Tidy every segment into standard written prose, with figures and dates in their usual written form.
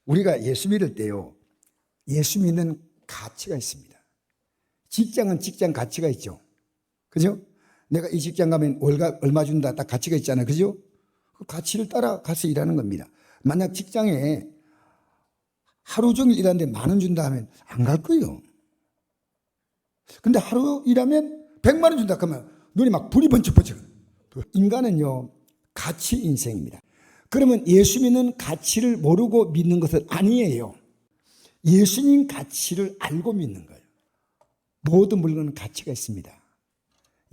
우리가 예수 믿을 때요, 예수 믿는 가치가 있습니다. 직장은 직장 가치가 있죠. 그죠? 내가 이 직장 가면 월급 얼마 준다, 딱 가치가 있잖아요. 그죠? 그 가치를 따라 가서 일하는 겁니다. 만약 직장에 하루 종일 일하는데 10,000원 준다 하면 안 갈 거예요. 근데 하루 일하면 100만 원 준다 그러면 눈이 막 불이 번쩍번쩍. 인간은요, 가치 인생입니다. 그러면 예수 믿는 가치를 모르고 믿는 것은 아니에요. 예수님 가치를 알고 믿는 거예요. 모든 물건은 가치가 있습니다.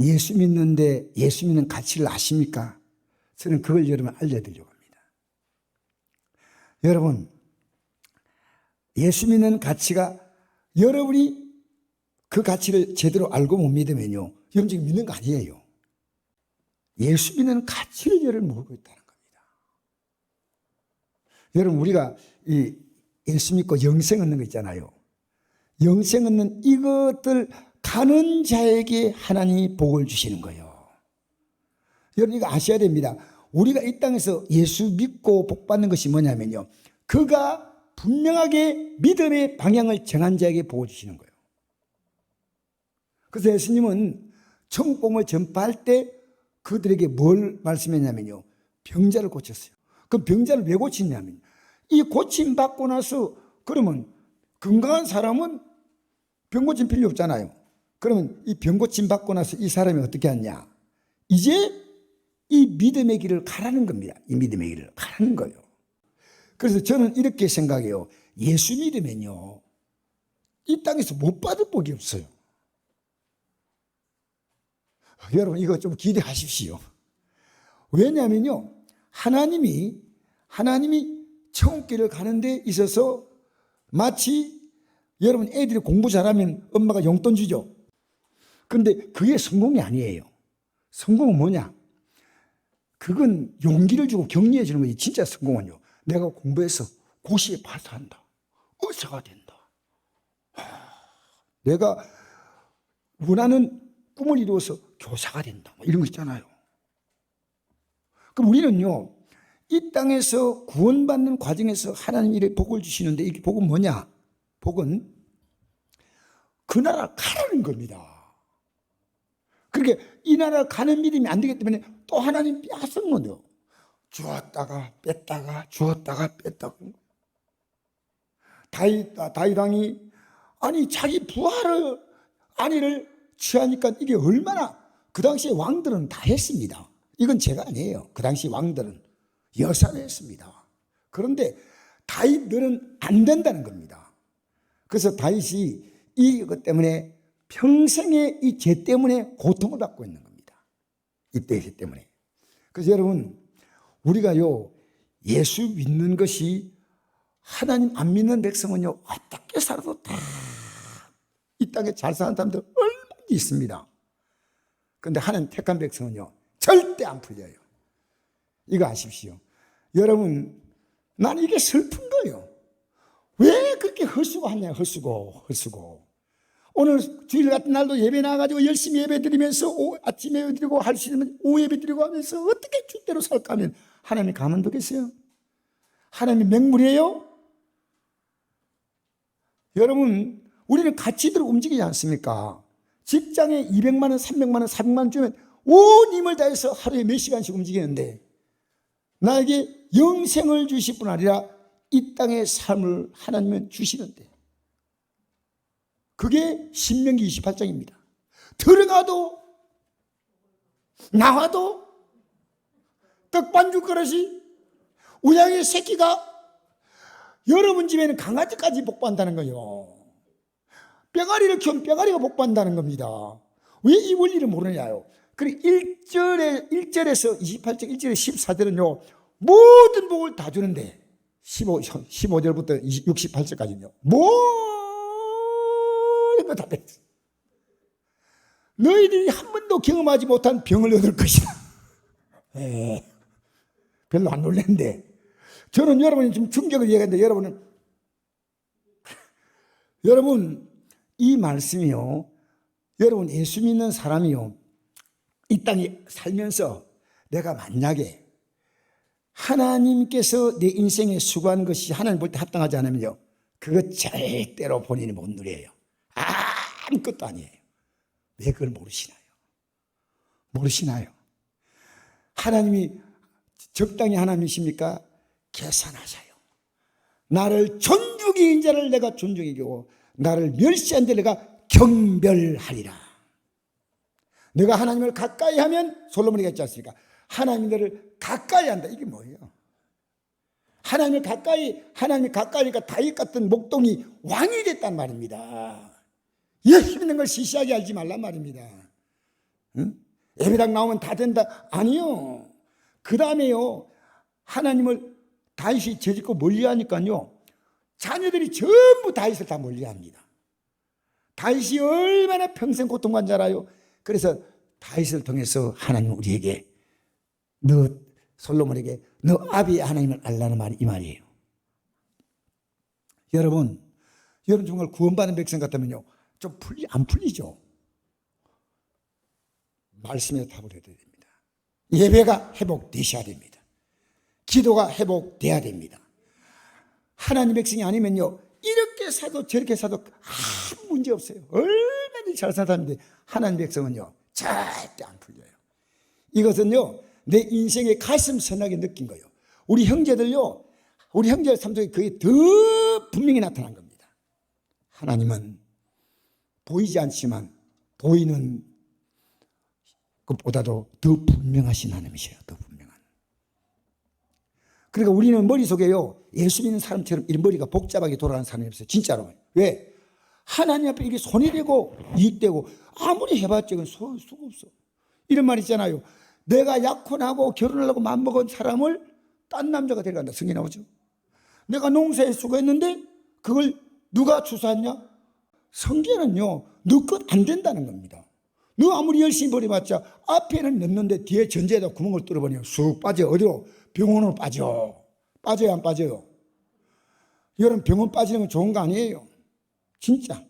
예수 믿는데 예수 믿는 가치를 아십니까? 저는 그걸 여러분 알려드리려고 합니다. 여러분, 예수 믿는 가치가 여러분이 그 가치를 제대로 알고 못 믿으면요, 여러분 지금 믿는 거 아니에요. 예수 믿는 가치를 여러분 모르고 있다는 겁니다. 여러분, 우리가 이 예수 믿고 영생 얻는 거 있잖아요. 영생 얻는 이것들 가는 자에게 하나님이 복을 주시는 거예요. 여러분 이거 아셔야 됩니다. 우리가 이 땅에서 예수 믿고 복 받는 것이 뭐냐면요, 그가 분명하게 믿음의 방향을 정한 자에게 복을 주시는 거예요. 그래서 예수님은 천국 복음을 전파할 때 그들에게 뭘 말씀했냐면요, 병자를 고쳤어요. 그럼 병자를 왜 고치냐면, 이 고침 받고 나서 그러면 건강한 사람은 병 고침 필요 없잖아요. 그러면 이 병 고침 받고 나서 이 사람이 어떻게 하냐, 이제 이 믿음의 길을 가라는 겁니다. 이 믿음의 길을 가라는 거예요. 그래서 저는 이렇게 생각해요. 예수 믿으면요, 이 땅에서 못 받을 복이 없어요. 여러분 이거 좀 기대하십시오. 왜냐하면요, 하나님이 천국길을 가는 데 있어서 마치 여러분 애들이 공부 잘하면 엄마가 용돈 주죠. 그런데 그게 성공이 아니에요. 성공은 뭐냐? 그건 용기를 주고 격려해 주는 거지. 진짜 성공은요, 내가 공부해서 고시에 파스한다, 의사가 된다, 내가 원하는 꿈을 이루어서 교사가 된다, 이런 거 있잖아요. 그럼 우리는요, 이 땅에서 구원받는 과정에서 하나님이 이렇게 복을 주시는데, 이게 복은 뭐냐? 복은 그 나라 가라는 겁니다. 그러니까 이 나라 가는 믿음이 안 되기 때문에 또 하나님 빼앗은 거죠. 주었다가 뺐다가 주었다가 뺐다가. 다윗 왕이 아니 자기 부하를 아내를 취하니까 이게 얼마나, 그 당시에 왕들은 다 했습니다. 이건 제가 아니에요. 그 당시 왕들은 여사를 했습니다. 그런데 다윗들은 안 된다는 겁니다. 그래서 다윗이 이것 때문에 평생의 이 죄 때문에 고통을 받고 있는 겁니다. 이때의 죄 때문에. 그래서 여러분, 우리가요, 예수 믿는 것이, 하나님 안 믿는 백성은요, 어떻게 살아도 다 이 땅에 잘 사는 사람들 얼마나 있습니다. 그런데 하나님 택한 백성은요, 절대 안 풀려요. 이거 아십시오. 여러분, 난 이게 슬픈 거예요. 왜 그렇게 헐수고하냐, 헐수고. 오늘 주일 같은 날도 예배 나가지고 열심히 예배 드리면서 아침 예배 드리고 할 수 있으면 오후 예배 드리고 하면서 어떻게 주대로 살까 하면 하나님이 가만두겠어요? 하나님이 맹물이에요? 여러분, 우리는 가치대로 움직이지 않습니까? 직장에 200만 원, 300만 원, 400만 원 주면 온 힘을 다해서 하루에 몇 시간씩 움직이는데, 나에게 영생을 주실 뿐 아니라 이 땅의 삶을 하나님은 주시는데, 그게 신명기 28장입니다. 들어가도 나와도 떡반죽 그릇이, 우양의 새끼가 여러분 집에는 강아지까지 복받는다는 거예요. 뼈가리를 키우면 뼈가리가 복받는다는 겁니다. 왜 이 원리를 모르냐요. 그리고 1절에서 28절, 1절에 14절은요, 모든 복을 다 주는데 15절부터 68절까지는요, 모든 거 다 뺐어. 너희들이 한 번도 경험하지 못한 병을 얻을 것이다. 별로 안 놀랐는데, 저는 여러분이 좀 충격을 얘기하는데, 여러분 이 말씀이요, 여러분 예수 믿는 사람이요, 이 땅에 살면서 내가 만약에 하나님께서 내 인생에 수고한 것이 하나님 볼 때 합당하지 않으면요, 그것 절대로 본인이 못 누려요. 아무것도 아니에요. 왜 그걸 모르시나요? 모르시나요? 하나님이 적당히 하나님이십니까? 계산하셔요. 나를 존중인 자를 내가 존중히 여기고 나를 멸시한 자를 내가 경멸하리라. 내가 하나님을 가까이 하면, 솔로몬이 했지 않습니까? 하나님들을 가까이 한다. 이게 뭐예요? 하나님이 가까이니까 다윗 같은 목동이 왕이 됐단 말입니다. 힘 있는 걸 시시하게 알지 말란 말입니다. 응? 예배당 나오면 다 된다? 아니요. 그 다음에요, 하나님을 다윗이 죄짓고 멀리하니까요, 자녀들이 전부 다윗을 다 멀리합니다. 다윗이 얼마나 평생 고통받은 줄 알아요? 그래서 다윗을 통해서 하나님은 우리에게, 너 솔로몬에게 너 아비의 하나님을 알라는 말이 이 말이에요. 여러분 정말 구원받은 백성 같다면요, 좀 안 풀리죠? 말씀에 답을 해야 됩니다. 예배가 회복되셔야 됩니다. 기도가 회복돼야 됩니다. 하나님 백성이 아니면요, 이렇게 사도 저렇게 사도 아무 문제 없어요. 얼마나 잘 사는데 하나님 백성은요, 절대 안 풀려요. 이것은요, 내 인생의 가슴 선하게 느낀 거예요. 우리 형제들 삶 속에 그게 더 분명히 나타난 겁니다. 하나님은 보이지 않지만 보이는 것보다도 더 분명하신 하나님이셔요. 더 분명한. 그러니까 우리는 머릿속에요, 예수 믿는 사람처럼 이 머리가 복잡하게 돌아가는 사람이 없어요. 진짜로. 왜? 하나님 앞에 이게 손이 되고 이익되고 아무리 해봤자 이건 수가 없어. 이런 말 있잖아요. 내가 약혼하고 결혼하려고 마음먹은 사람을 딴 남자가 데려간다. 성경에 나오죠. 내가 농사에 수고했는데 그걸 누가 주사했냐? 성경은요, 너 것 안 된다는 겁니다. 너 아무리 열심히 버려봤자 앞에는 넣는데 뒤에 전제에다 구멍을 뚫어버리면 쑥 빠져. 어디로? 병원으로 빠져. 빠져요, 안 빠져요? 여러분, 병원 빠지는 건 좋은 거 아니에요. 진짜.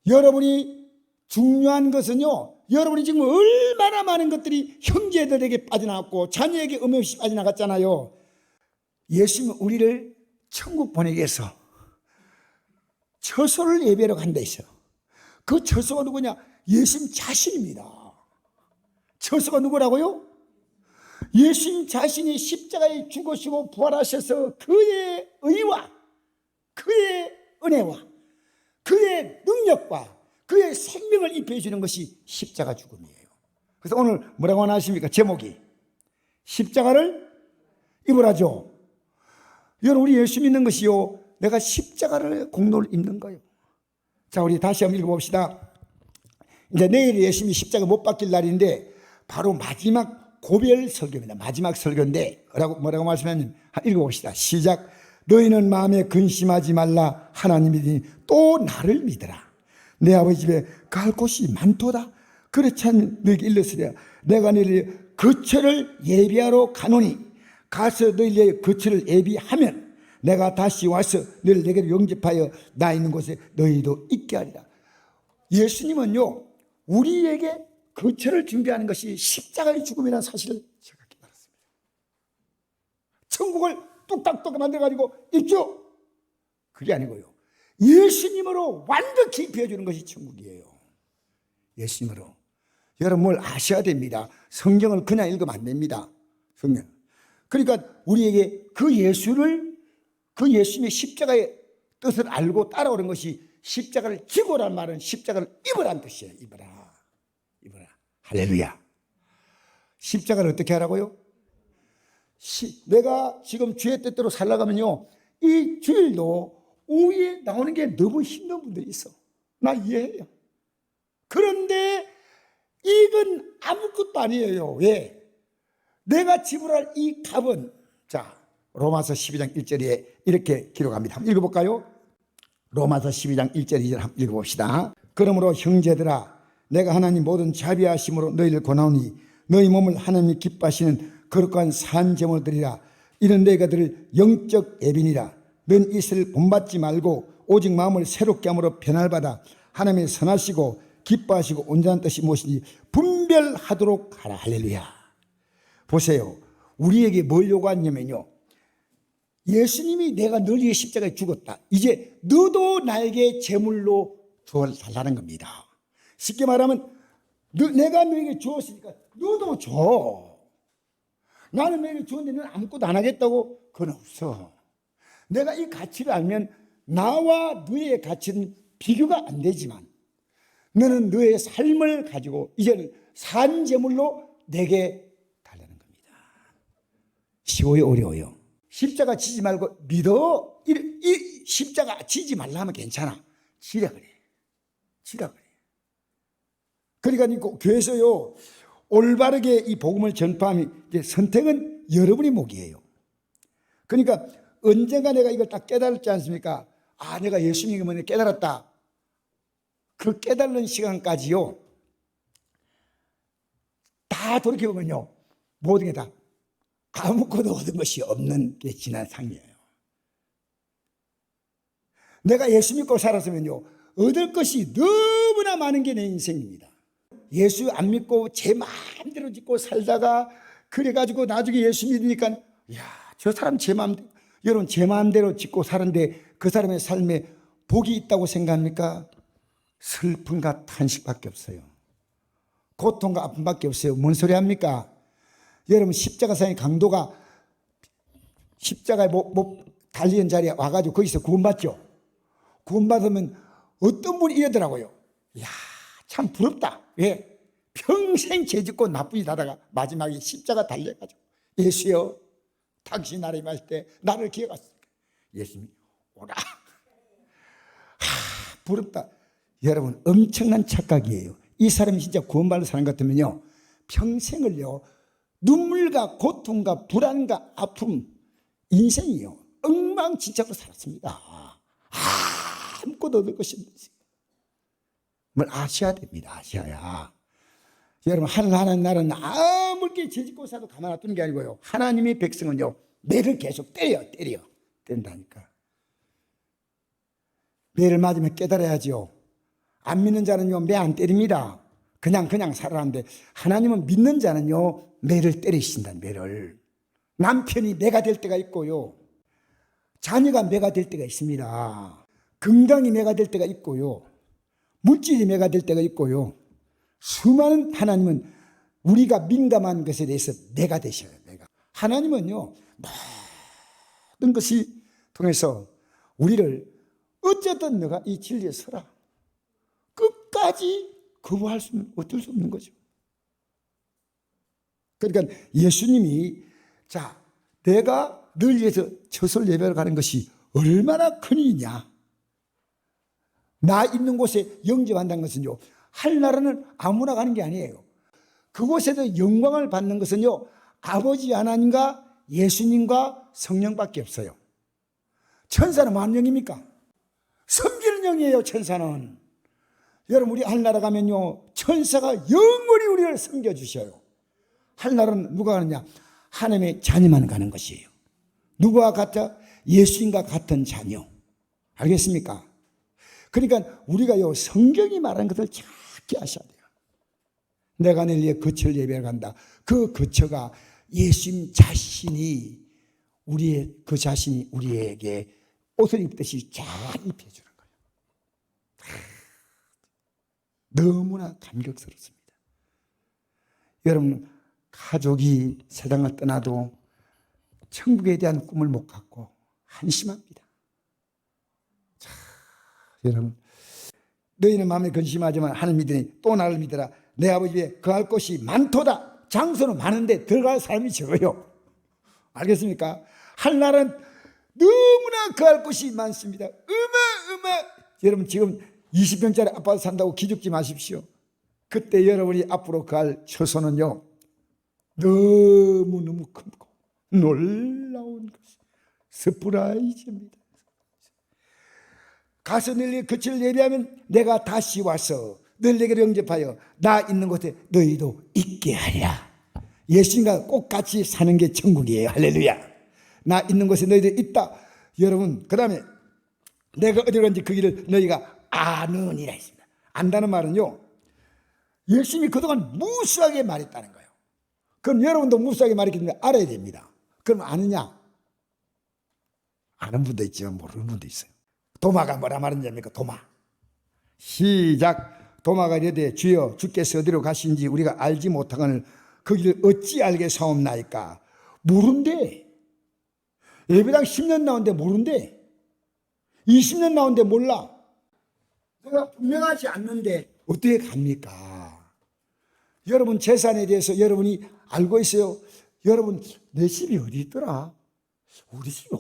여러분이 중요한 것은요, 여러분이 지금 얼마나 많은 것들이 형제들에게 빠져나갔고 자녀에게 의미 없이 빠져나갔잖아요. 예수님은 우리를 천국 보내기 위해서 처소를 예배하러 간다 했어요. 그 처소가 누구냐? 예수님 자신입니다. 처소가 누구라고요? 예수님 자신이 십자가에 죽으시고 부활하셔서 그의 의와 그의 은혜와 그의 능력과 그의 생명을 입혀해 주는 것이 십자가 죽음이에요. 그래서 오늘 뭐라고 하십니까? 제목이 십자가를 입으라죠. 여러분, 우리 예수 믿는 것이요, 내가 십자가를 공로를 입는 거예요. 자, 우리 다시 한번 읽어봅시다. 이제 내일이 예수님이 십자가 못 박힐 날인데 바로 마지막 고별 설교입니다. 마지막 설교인데 뭐라고 말씀하냐면, 읽어봅시다. 시작. 너희는 마음에 근심하지 말라. 하나님이 믿으니 또 나를 믿으라. 내 아버지 집에 갈 곳이 많도다. 그렇지 않으면 너희에게 일렀으랴. 내가 너희를 거처를 예비하러 가노니 가서 너희의 거처를 예비하면 내가 다시 와서 너희를 내게로 영접하여 나 있는 곳에 너희도 있게 하리라. 예수님은요, 우리에게 거처를 준비하는 것이 십자가의 죽음이라는 사실을 제가 깨달았습니다. 천국을 뚝딱뚝딱 만들어가지고 있죠? 그게 아니고요, 예수님으로 완벽히 입혀주는 것이 천국이에요. 예수님으로. 여러분, 뭘 아셔야 됩니다. 성경을 그냥 읽으면 안 됩니다. 성경. 그러니까 우리에게 그 예수님의 십자가의 뜻을 알고 따라오는 것이, 십자가를 지고란 말은 십자가를 입으란 뜻이에요. 입어라. 할렐루야. 십자가를 어떻게 하라고요? 내가 지금 주의 뜻대로 살아가면요, 이 주일도 오후에 나오는 게 너무 힘든 분들이 있어. 나 이해해요. 그런데 이건 아무것도 아니에요. 왜? 내가 지불할 이 값은, 자, 로마서 12장 1절에 이렇게 기록합니다. 한번 읽어볼까요? 로마서 12장 1절 2절 한번 읽어봅시다. 그러므로 형제들아, 내가 하나님 모든 자비하심으로 너희를 권하오니 너희 몸을 하나님이 기뻐하시는 거룩한 산제물을 드리라. 이는 너희가 드릴 영적 예비니라. 넌 이슬을 본받지 말고 오직 마음을 새롭게 함으로 변화를 받아 하나님의 선하시고 기뻐하시고 온전한 뜻이 무엇인지 분별하도록 하라. 할렐루야. 보세요. 우리에게 뭘 요구하냐면요, 예수님이 내가 널 위해 십자가에 죽었다, 이제 너도 나에게 제물로 주어달라는 겁니다. 쉽게 말하면 내가 너에게 주었으니까 너도 줘. 나는 너에게 주었는데 너는 아무것도 안 하겠다고? 그건 없어. 내가 이 가치를 알면 나와 너의 가치는 비교가 안 되지만 너는 너의 삶을 가지고 이제는 산 제물로 내게 달라는 겁니다. 쉬워요, 어려워요? 십자가 지지 말고 믿어. 이 십자가 지지 말라 하면 괜찮아. 지라 그래. 지라 그래. 그러니까 교회에서요, 올바르게 이 복음을 전파하면 이제 선택은 여러분의 몫이에요. 그러니까 언젠가 내가 이걸 딱 깨달았지 않습니까? 아, 내가 예수님이 뭐냐 깨달았다. 그 깨달는 시간까지요, 다 돌이켜보면요, 모든 게 다 아무것도 얻은 것이 없는 게 지난 상이에요. 내가 예수 믿고 살았으면요, 얻을 것이 너무나 많은 게 내 인생입니다. 예수 안 믿고 제 마음대로 짓고 살다가 그래가지고 나중에 예수 믿으니까 야, 저 사람 제 마음대로, 여러분 제 마음대로 짓고 사는데 그 사람의 삶에 복이 있다고 생각합니까? 슬픔과 탄식밖에 없어요. 고통과 아픔밖에 없어요. 뭔 소리 합니까? 여러분 십자가상의 강도가 십자가에 달리는 자리에 와가지고 거기서 구원받죠. 구원받으면 어떤 분이 이러더라고요. 이야, 참 부럽다. 왜? 평생 죄짓고 나쁜 짓 하다가 마지막에 십자가 달려가지고 예수여, 당신 나를 임할 때 나를 기억하시니까 예수님이 오라. 부럽다. 여러분 엄청난 착각이에요. 이 사람이 진짜 구원받는 사람 같으면요, 평생을요 눈물과 고통과 불안과 아픔, 인생이요 엉망진창으로 살았습니다. 아무것도 얻을 것이 없어요. 뭘 아셔야 됩니다. 아셔야. 여러분 하나님 나라는 아무리 죄짓고 살아도 가만 놔두는 게 아니고요, 하나님의 백성은요 매를 계속 때린다니까. 매를 맞으면 깨달아야죠. 안 믿는 자는요 매 안 때립니다. 그냥 살아라는데, 하나님은 믿는 자는요 매를 때리신다. 매를. 남편이 매가 될 때가 있고요, 자녀가 매가 될 때가 있습니다. 건강이 매가 될 때가 있고요, 물질이 매가 될 때가 있고요. 수많은, 하나님은 우리가 민감한 것에 대해서 매가 되셔요. 매가. 하나님은요 모든 것이 통해서 우리를 어쨌든 너가 이 진리에 서라, 끝까지 거부할 수는 어쩔 수 없는 거죠. 그러니까 예수님이, 자, 내가 널 위해서 처소를 예배하러 가는 것이 얼마나 큰 일이냐. 나 있는 곳에 영접한다는 것은요, 하늘나라는 아무나 가는 게 아니에요. 그곳에서 영광을 받는 것은요 아버지 하나님과 예수님과 성령밖에 없어요. 천사는 무슨 영입니까? 섬기는 영이에요. 천사는. 여러분 우리 하늘나라 가면요 천사가 영원히 우리를 섬겨주셔요. 하늘나라는 누가 가느냐? 하나님의 자녀만 가는 것이에요. 누구와 같아? 예수님과 같은 자녀. 알겠습니까? 그러니까 우리가요 성경이 말하는 것을 찾게 하셔야 돼요. 내가 내 위해 거처를 예배하러 간다. 그 거처가 예수님 자신이, 우리의 그 자신이 우리에게 옷을 입듯이 잘 입혀주는 거예요. 너무나 감격스럽습니다. 여러분 가족이 세상을 떠나도 천국에 대한 꿈을 못 갖고 한심합니다. 자, 여러분 너희는 마음에 근심하지만 하나님 믿으니 또 나를 믿으라. 내 아버지에 거할 곳이 많도다. 장소는 많은데 들어갈 사람이 적어요. 알겠습니까? 하늘나라는 너무나 거할 곳이 많습니다. 여러분 지금 20평짜리 아파트 산다고 기죽지 마십시오. 그때 여러분이 앞으로 갈 처소는요 너무너무 크고 놀라운 것이 서프라이즈입니다. 가서 너희에게 거처를 예비하면 내가 다시 와서 너희에게 영접하여 나 있는 곳에 너희도 있게 하리라. 예수님과 꼭 같이 사는 게 천국이에요. 할렐루야. 나 있는 곳에 너희들 있다. 여러분 그 다음에 내가 어디로 간지 그 길을 너희가 아느니라 했습니다. 안다는 말은요 예수님이 그동안 무수하게 말했다는 거예요. 그럼 여러분도 무수하게 말했는데 알아야 됩니다. 그럼 아느냐? 아는 분도 있지만 모르는 분도 있어요. 도마가 뭐라 말하냐니까 도마. 시작. 도마가 이르되 주여 주께서 어디로 가신지 우리가 알지 못하거늘 그 길을 어찌 알겠사옵나이까. 모른대. 예배당 10년 나온데 모른대. 20년 나온데 몰라. 내가 분명하지 않는데 어떻게 갑니까? 여러분 재산에 대해서 여러분이 알고 있어요? 여러분 내 집이 어디 있더라? 우리 집이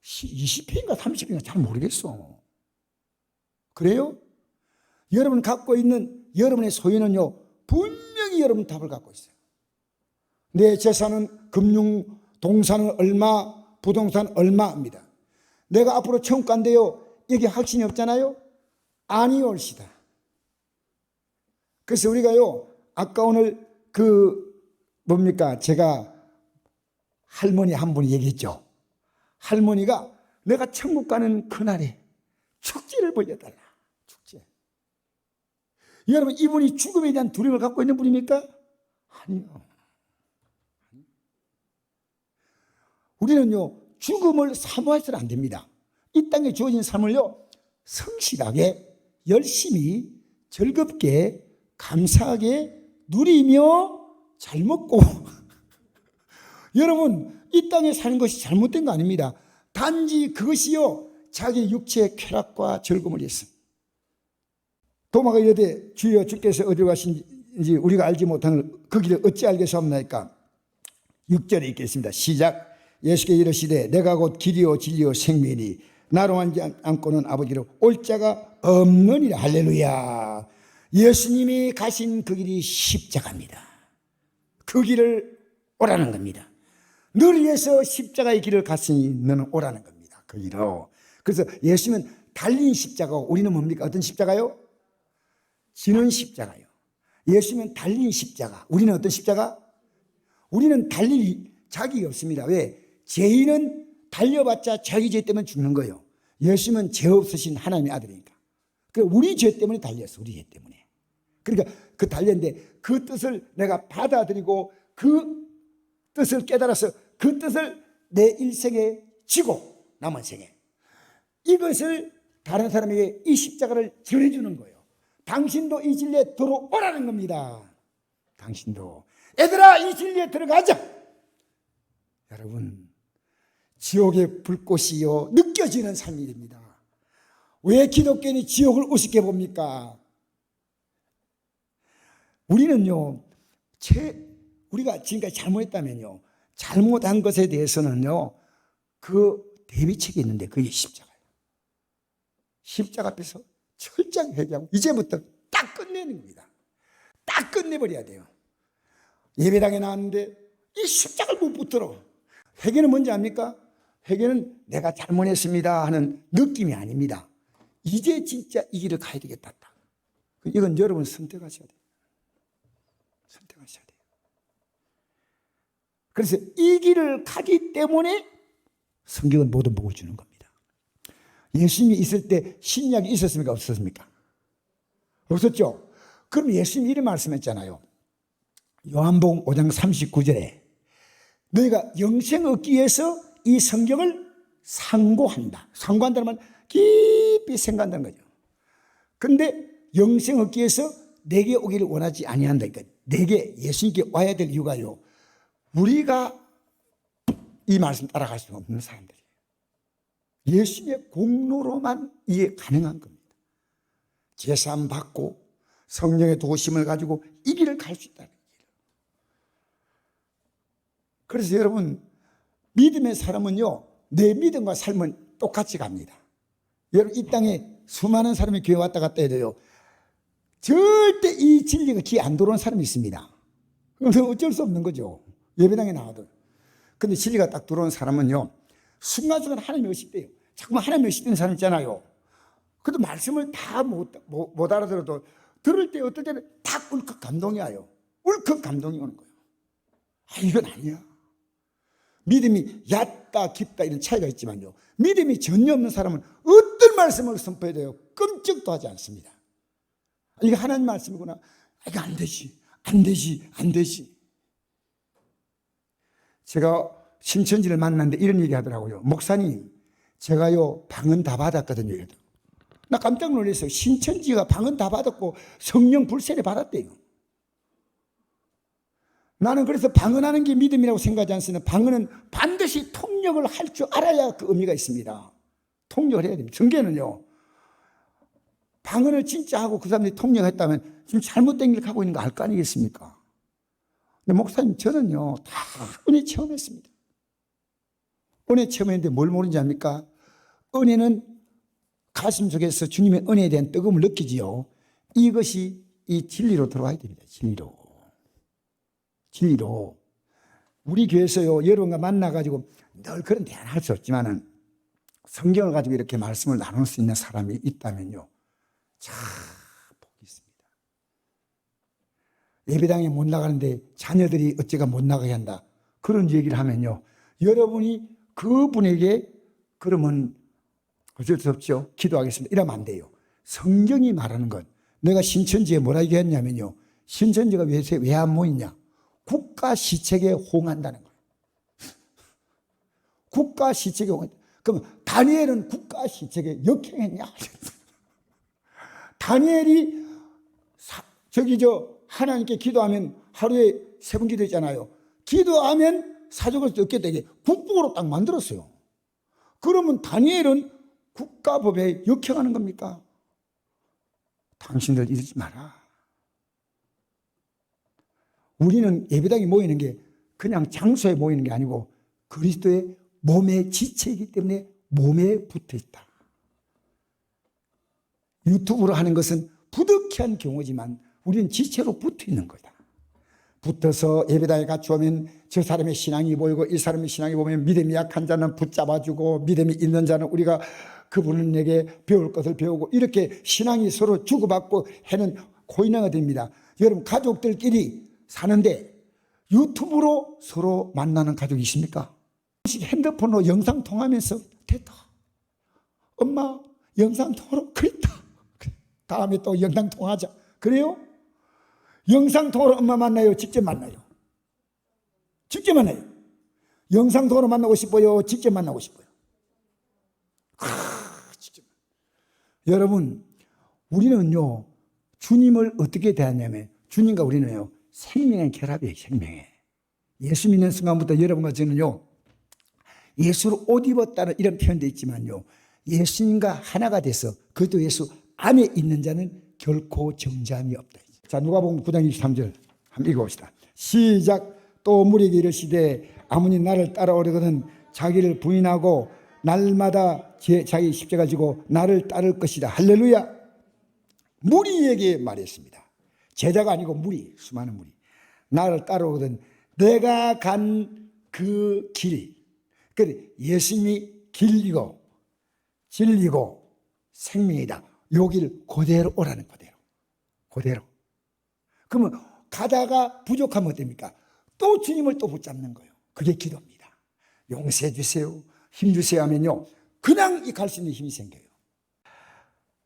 20평인가 30평인가 잘 모르겠어. 그래요? 여러분 갖고 있는 여러분의 소유는요 분명히 여러분 답을 갖고 있어요. 내 재산은 금융, 동산은 얼마, 부동산 얼마입니다. 내가 앞으로 천국 간대요. 여기 확신이 없잖아요. 아니 올시다. 그래서 우리가요 아까 오늘 뭡니까 제가 할머니 한 분이 얘기했죠. 할머니가 내가 천국 가는 그날에 축제를 벌려달라. 축제. 여러분 이분이 죽음에 대한 두려움을 갖고 있는 분입니까? 아니요. 우리는요 죽음을 사모해서는 안 됩니다. 이 땅에 주어진 삶을요 성실하게 열심히 즐겁게 감사하게 누리며 잘 먹고 여러분 이 땅에 사는 것이 잘못된 거 아닙니다. 단지 그것이요 자기 육체의 쾌락과 즐거움을 위해서. 도마가 이르되 주여 주께서 어디로 가신지 우리가 알지 못하는 그 길을 어찌 알겠사옵나이까. 6절에 있겠습니다. 시작. 예수께 이르시되 내가 곧 길이요 진리요 생명이니 나로 하지 않고는 아버지로 올 자가 없느니라. 할렐루야. 예수님이 가신 그 길이 십자가입니다. 그 길을 오라는 겁니다. 늘 위해서 십자가의 길을 갔으니 너는 오라는 겁니다. 그 길로. 그래서 예수님은 달린 십자가고 우리는 뭡니까? 어떤 십자가요? 지는 십자가요. 예수님은 달린 십자가. 우리는 어떤 십자가? 우리는 달릴 자격이 없습니다. 왜? 죄인은 달려봤자 자기 죄 때문에 죽는 거예요. 예수님은 죄 없으신 하나님의 아들이니까. 우리 죄 때문에 달렸어. 우리 죄 때문에. 그러니까 그 달렸는데 그 뜻을 내가 받아들이고 그 뜻을 깨달아서 그 뜻을 내 일생에 지고 남은 생에 이것을 다른 사람에게 이 십자가를 전해주는 거예요. 당신도 이 진리에 들어오라는 겁니다. 당신도. 얘들아 이 진리에 들어가자. 여러분 지옥의 불꽃이요 느껴지는 삶이 됩니다. 왜 기독교인이 지옥을 우습게 봅니까? 우리는요 우리가 지금까지 잘못했다면요 잘못한 것에 대해서는요 그 대비책이 있는데 그게 십자가예요. 십자가 앞에서 철저히 회개하고 이제부터 딱 끝내는 겁니다. 딱 끝내버려야 돼요. 예배당에 나왔는데 이 십자가를 못 붙들어. 회개는 뭔지 압니까? 회개는 내가 잘못했습니다 하는 느낌이 아닙니다. 이제 진짜 이 길을 가야 되겠다. 이건 여러분 선택하셔야 돼요. 선택하셔야 돼요. 그래서 이 길을 가기 때문에 성경은 모든 복을 주는 겁니다. 예수님이 있을 때 신약이 있었습니까? 없었습니까? 없었죠? 그럼 예수님이 이런 말씀했잖아요. 요한복음 5장 39절에 너희가 영생 얻기 위해서 이 성경을 상고한다. 상고한다는 말은 깊이 생각한다는 거죠. 그런데 영생 얻기 위해서 내게 오기를 원하지 아니한다. 그러니까 내게 예수님께 와야 될 이유가요. 우리가 이 말씀 따라갈 수 없는 사람들이에요. 예수님의 공로로만 이해 가능한 겁니다. 제사함 받고 성령의 도심을 가지고 이 길을 갈 수 있다는 길. 그래서 여러분 믿음의 사람은요 내 믿음과 삶은 똑같이 갑니다. 여러분 이 땅에 수많은 사람이 교회 왔다 갔다 해도요 절대 이 진리가 귀에 안 들어오는 사람이 있습니다. 그래서 어쩔 수 없는 거죠. 예배당에 나와도. 근데 진리가 딱 들어오는 사람은요 순간순간 하나님이 의식돼요. 자꾸만 하나님이 의식되는 사람 있잖아요. 그래도 말씀을 다 못 알아들어도 들을 때 어떨 때는 딱 울컥 감동이 와요. 울컥 감동이 오는 거예요. 아 이건 아니야. 믿음이 얕다 깊다 이런 차이가 있지만요 믿음이 전혀 없는 사람은 어떤 말씀을 선포해도요 끔찍도 하지 않습니다. 이게 하나님 말씀이구나. 이거 안 되지 안 되지 안 되지. 제가 신천지를 만났는데 이런 얘기 하더라고요. 목사님, 제가요 방은 다 받았거든요. 나 깜짝 놀랐어요. 신천지가 방은 다 받았고 성령 불세례 받았대요. 나는 그래서 방언하는 게 믿음이라고 생각하지 않습니다. 방언은 반드시 통역을 할 줄 알아야 그 의미가 있습니다. 통역을 해야 됩니다. 성경은요, 방언을 진짜 하고 그 사람들이 통역했다면 지금 잘못된 길 가고 있는 거 알 거 아니겠습니까? 근데 목사님, 저는요 다 은혜 체험했습니다. 은혜 체험했는데 뭘 모르는지 압니까? 은혜는 가슴 속에서 주님의 은혜에 대한 뜨거움을 느끼지요. 이것이 이 진리로 들어와야 됩니다. 진리로. 우리 교회에서요, 여러분과 만나가지고 늘 그런 대화를 할 수 없지만은 성경을 가지고 이렇게 말씀을 나눌 수 있는 사람이 있다면요, 참 복이 있습니다. 예배당에 못 나가는데 자녀들이 어째가 못 나가게 한다, 그런 얘기를 하면요, 여러분이 그분에게 그러면 어쩔 수 없죠. 기도하겠습니다. 이러면 안 돼요. 성경이 말하는 것. 내가 신천지에 뭐라 얘기했냐면요, 신천지가 왜 안 모이냐? 국가 시책에 호응한다는 거예요. 국가 시책에 호응한다. 그럼 다니엘은 국가 시책에 역행했냐? 다니엘이 하나님께 기도하면 하루에 3번 기도했잖아요. 기도하면 사족을 얻게 되게 국법으로 딱 만들었어요. 그러면 다니엘은 국가법에 역행하는 겁니까? 당신들 이러지 마라. 우리는 예배당에 모이는 게 그냥 장소에 모이는 게 아니고 그리스도의 몸의 지체이기 때문에 몸에 붙어 있다. 유튜브로 하는 것은 부득이한 경우지만 우리는 지체로 붙어 있는 거다. 붙어서 예배당에 같이 오면 저 사람의 신앙이 보이고 이 사람의 신앙이 보면 믿음이 약한 자는 붙잡아주고 믿음이 있는 자는 우리가 그분에게 배울 것을 배우고 이렇게 신앙이 서로 주고받고 하는 코인화가 됩니다. 여러분, 가족들끼리 사는데 유튜브로 서로 만나는 가족이 있습니까? 핸드폰으로 영상 통화하면서 됐다, 엄마 영상 통화로 그랬다, 다음에 또 영상 통화하자, 그래요? 영상 통화로 엄마 만나요? 직접 만나요? 직접 만나요. 영상 통화로 만나고 싶어요? 직접 만나고 싶어요? 직접. 여러분, 우리는요 주님을 어떻게 대하냐면 주님과 우리는요 생명의 결합이에요. 생명의. 예수 믿는 순간부터 여러분과 저는요 예수를 옷 입었다는 이런 표현도 있지만요, 예수님과 하나가 돼서 그도 예수 안에 있는 자는 결코 정죄함이 없다. 자, 누가복음 9장 23절 한번 읽어봅시다. 시작. 또 무리에게 이르시되 아무니 나를 따라오려거든 자기를 부인하고 날마다 자기 십자가 지고 나를 따를 것이다. 할렐루야. 무리에게 말했습니다. 제자가 아니고 무리, 수많은 무리. 나를 따라오거든 내가 간 그 길, 예수님이 길이고 진리고 생명이다. 여길 그대로 오라는, 그대로. 그러면 가다가 부족하면 어떻습니까? 또 주님을 또 붙잡는 거예요. 그게 기도입니다. 용서해 주세요, 힘 주세요 하면요 그냥 갈 수 있는 힘이 생겨요.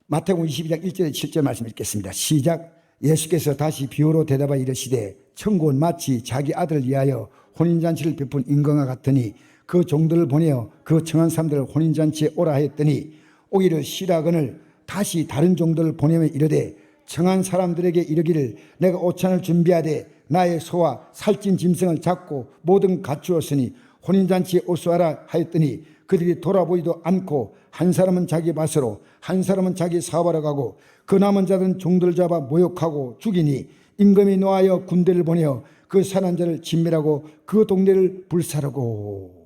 마태복음 22장 1절에 7절 말씀 읽겠습니다. 시작. 예수께서 다시 비유로 대답하여 이르시되 천국은 마치 자기 아들을 위하여 혼인잔치를 베푼 임금과 같으니 그 종들을 보내어 그 청한 사람들을 혼인잔치에 오라 하였더니 오기를 시라거늘 다시 다른 종들을 보내며 이르되 청한 사람들에게 이르기를 내가 오찬을 준비하되 나의 소와 살찐 짐승을 잡고 모든 갖추었으니 혼인잔치에 오수하라 하였더니 그들이 돌아보지도 않고 한 사람은 자기 밭으로 한 사람은 자기 사업하러 가고 그 남은 자들은 종들을 잡아 모욕하고 죽이니 임금이 노하여 군대를 보내어 그 사는 자를 진멸하고 그 동네를 불사르고.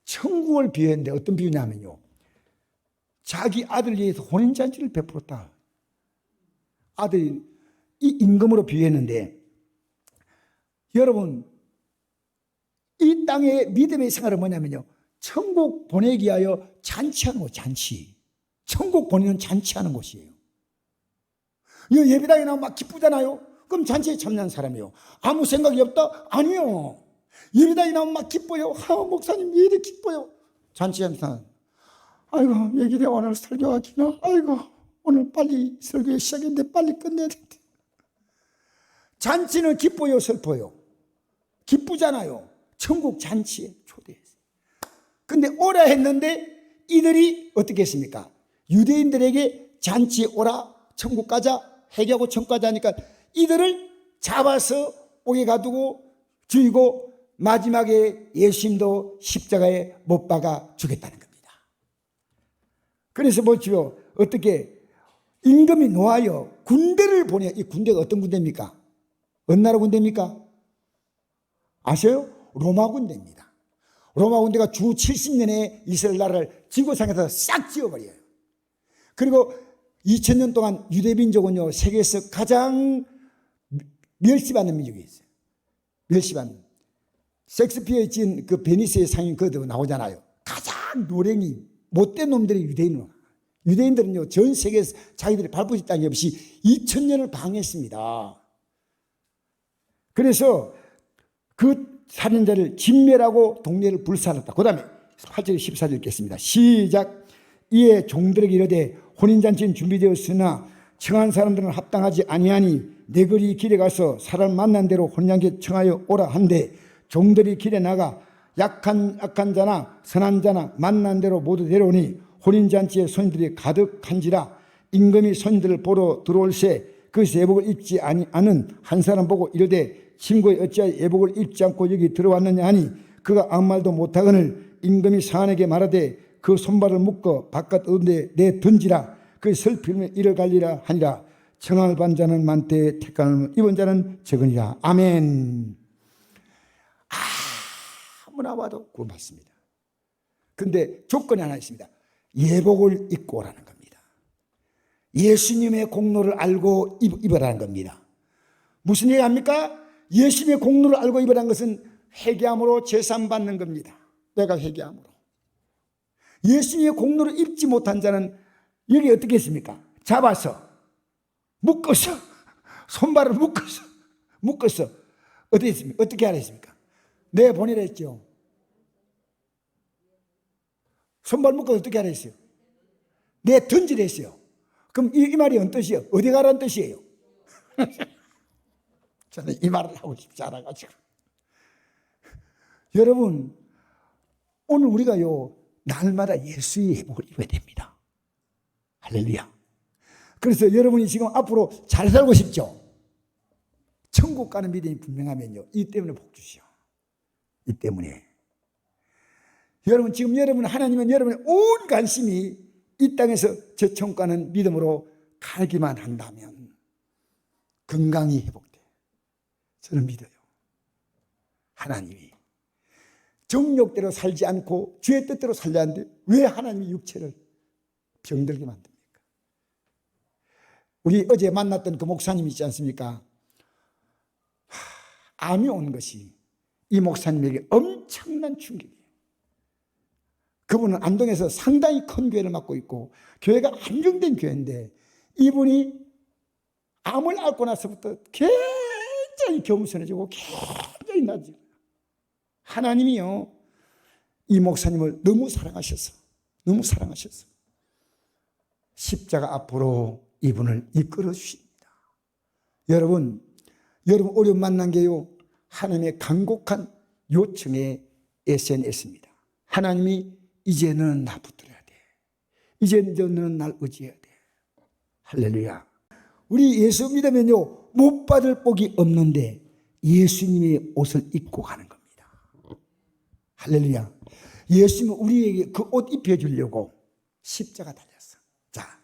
천국을 비유했는데 어떤 비유냐면요, 자기 아들을 위해서 혼인잔치를 베풀었다. 아들이 이 임금으로 비유했는데, 여러분 이 땅의 믿음의 생활은 뭐냐면요, 천국 보내기 위하여 잔치하는 곳, 잔치. 천국 보내는 잔치하는 곳이에요. 예배당에 나오면 막 기쁘잖아요. 그럼 잔치에 참여한 사람이에요. 아무 생각이 없다? 아니요. 예배당에 나오면 막 기뻐요. 목사님 왜 이렇게 기뻐요? 잔치한 사람, 아이고 얘기래 오늘 설교가 기나, 아이고 오늘 빨리 설교 시작했는데 빨리 끝내야 되는데. 잔치는 기뻐요, 슬퍼요? 기쁘잖아요. 천국 잔치에 초대했어요. 근데 오라 했는데 이들이 어떻게 했습니까? 유대인들에게 잔치에 오라, 천국 가자, 회개하고 천국 가자 하니까 이들을 잡아서 옥에 가두고 죽이고 마지막에 예수님도 십자가에 못 박아 죽였다는 겁니다. 그래서 보십시오. 어떻게 임금이 노하여 군대를 보내. 이 군대가 어떤 군대입니까? 어느 나라 군대입니까? 아세요? 로마 군대입니다. 로마 군대가 주 70년에 이스라엘 나라를 지구상에서 싹 지워버려요. 그리고 2000년 동안 유대민족은요, 세계에서 가장 멸시받는 민족이 있어요. 멸시받는. 셰익스피어에 지은 그 베니스의 상인 그거 나오잖아요. 가장 노랭이 못된 놈들이 유대인으로. 유대인들은요, 전 세계에서 자기들이 발붙일 땅이 없이 2000년을 방해했습니다. 그래서 그 살인자를 진멸하고 동네를 불살랐다. 그 다음에 8절 14절 읽겠습니다. 시작. 이에 종들에게 이르되 혼인잔치는 준비되었으나 청한 사람들은 합당하지 아니하니 내 거리 길에 가서 사람 만난 대로 혼인잔치에 청하여 오라 한데 종들이 길에 나가 약한 자나 선한 자나 만난 대로 모두 데려오니 혼인잔치에 손님들이 가득한지라 임금이 손님들을 보러 들어올새 그것이 예복을 입지 않은 한 사람 보고 이르되 친구에 어찌하여 예복을 입지 않고 여기 들어왔느냐 하니 그가 아무 말도 못하거늘 임금이 상한에게 말하되 그 손발을 묶어 바깥 어딘데 내 던지라 그 슬픔에 이를 갈리라 하니라. 청함을 받은 자는 많되 택함을 입은 자는 적으니라. 아멘. 아무나 와도 구원받습니다. 근데 조건이 하나 있습니다. 예복을 입고 오라는 겁니다. 예수님의 공로를 알고 입으라는 겁니다. 무슨 얘기 합니까? 예수님의 공로를 알고 입으라는 것은 회개함으로 제산 받는 겁니다. 내가 회개함으로. 예수님의 공로를 입지 못한 자는 여기 어떻게 했습니까? 잡아서 묶어서 손발을 묶어서 어떻게 했습니까? 어떻게 하라 했습니까? 내 보내라 했죠. 손발 묶어서 어떻게 하라 했어요? 내 던지라 했어요. 그럼 이 말이 어떤 뜻이에요? 어디 가라는 뜻이에요? 저는 이 말을 하고 싶지 않아가지고. 여러분, 오늘 우리가요, 날마다 예수의 예복을 입어야 됩니다. 할렐루야. 그래서 여러분이 지금 앞으로 잘 살고 싶죠? 천국 가는 믿음이 분명하면요, 이 때문에 복 주시오. 이 때문에. 여러분, 지금 여러분, 하나님은 여러분의 온 관심이 이 땅에서 저 천국 가는 믿음으로 가기만 한다면 건강이 회복돼. 저는 믿어요. 하나님이 정욕대로 살지 않고 주의 뜻대로 살지 않는데 왜 하나님이 육체를 병들게 만듭니까? 우리 어제 만났던 그 목사님 있지 않습니까? 암이 온 것이 이 목사님에게 엄청난 충격이에요. 그분은 안동에서 상당히 큰 교회를 맡고 있고 교회가 안정된 교회인데 이분이 암을 앓고 나서부터 굉장히 겸손해지고 굉장히 낮아져요. 하나님이요, 이 목사님을 너무 사랑하셔서 십자가 앞으로 이분을 이끌어 주십니다. 여러분 어려움 만난 게요, 하나님의 간곡한 요청에 SNS입니다. 하나님이 이제 너는 나 붙들어야 돼. 이제 너는 날 의지해야 돼. 할렐루야. 우리 예수 믿으면요, 못 받을 복이 없는데 예수님의 옷을 입고 가는 겁니다. 할렐루야. 예수님은 우리에게 그 옷 입혀주려고 십자가 달렸어. 자,